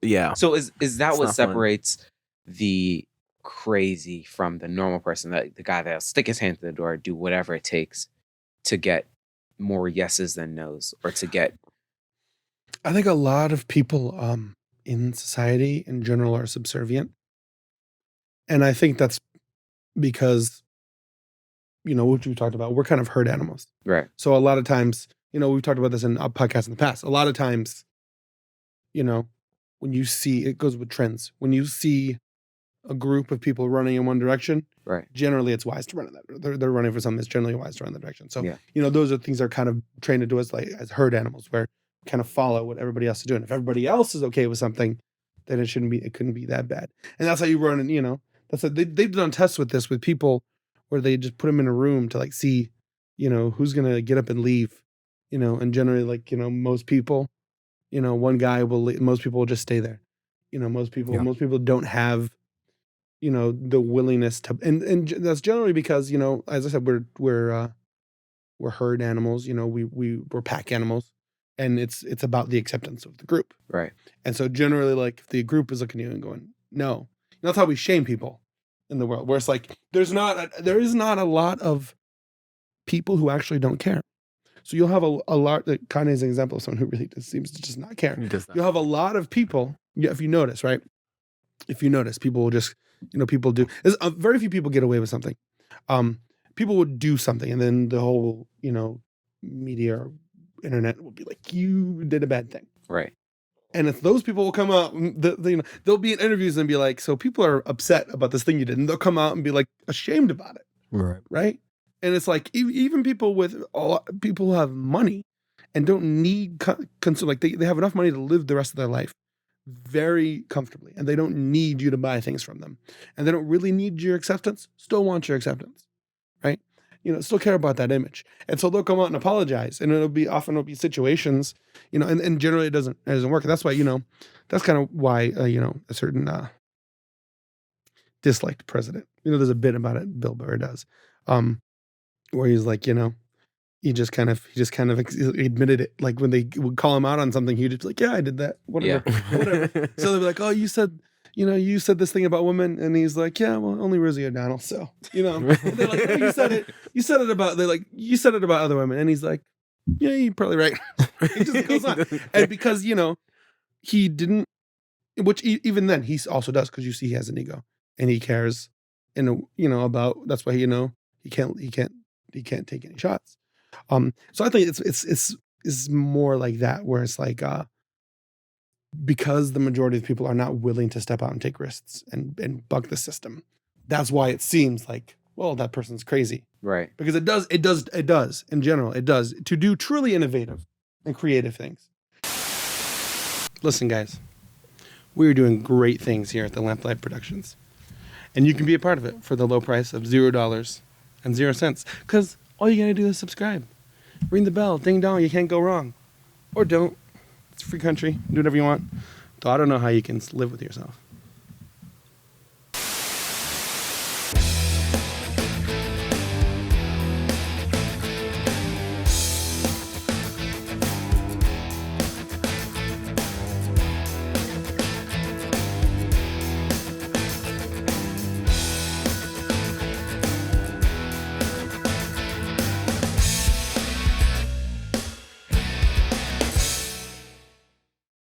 Yeah. So is that It's what not fun. separates the crazy from the normal person? That the guy that'll stick his hand to the door, do whatever it takes to get more yeses than nos, or to get I think a lot of people in society in general are subservient. And I think that's because, what you talked about, we're kind of herd animals. right. So a lot of times, we've talked about this in a podcast in the past. A lot of times, when you see, it goes with trends. When you see a group of people running in one direction, Right. generally it's wise to run in that. They're running for something that's generally wise to run in that direction. So, Yeah. those are things that are kind of trained into us like as herd animals, where we kind of follow what everybody else is doing. If everybody else is okay with something, then it couldn't be that bad. And that's how you run. And they've done tests with this with people where they just put them in a room to like see, who's gonna get up and leave, and generally like most people, one guy will leave, most people will just stay there. Most people don't have the willingness to, and that's generally because as I said, we're herd animals. We're pack animals, and it's about the acceptance of the group. Right. And so generally, like if the group is looking at you and going, no, that's how we shame people in the world. Where it's like there is not a lot of people who actually don't care. So you'll have a lot. Kanye is an example of someone who really just seems to just not care. You'll have a lot of people. Yeah, if you notice, right? If you notice, people will just people do. Very few people get away with something. People would do something, and then the whole media or internet will be like, "You did a bad thing." Right. And if those people will come out, they'll be in interviews and be like, "So people are upset about this thing you did," and they'll come out and be like ashamed about it, right? And it's like even people people who have money and don't need consume, like they have enough money to live the rest of their life very comfortably, and they don't need you to buy things from them, and they don't really need your acceptance. Still want your acceptance, right? Still care about that image, and so they'll come out and apologize, and it'll be situations, and generally it doesn't work. That's why that's kind of why a certain disliked president. There's a bit about it. Bill Burr does, where he's like, he just kind of admitted it. Like when they would call him out on something, he'd just be like, yeah, I did that. Whatever. Yeah. Whatever. So they'd be like, oh, you said this thing about women. And he's like, yeah, well, only Rosie O'Donnell. So, and they're like, oh, you said it about other women. And he's like, yeah, you're probably right. He just goes on. And because, he didn't, which even then he also does, because you see he has an ego and he cares about, that's why, he can't take any shots. So I think it's more like that, where it's like because the majority of people are not willing to step out and take risks and buck the system. That's why it seems like, well, that person's crazy, Right. because it does in general, it does to do truly innovative and creative things. Listen, guys, we're doing great things here at the Lamplight Productions, and you can be a part of it for the low price of $0.00. Because all you gotta do is subscribe. Ring the bell, ding dong, you can't go wrong. Or don't. It's a free country. Do whatever you want. Though I don't know how you can live with yourself.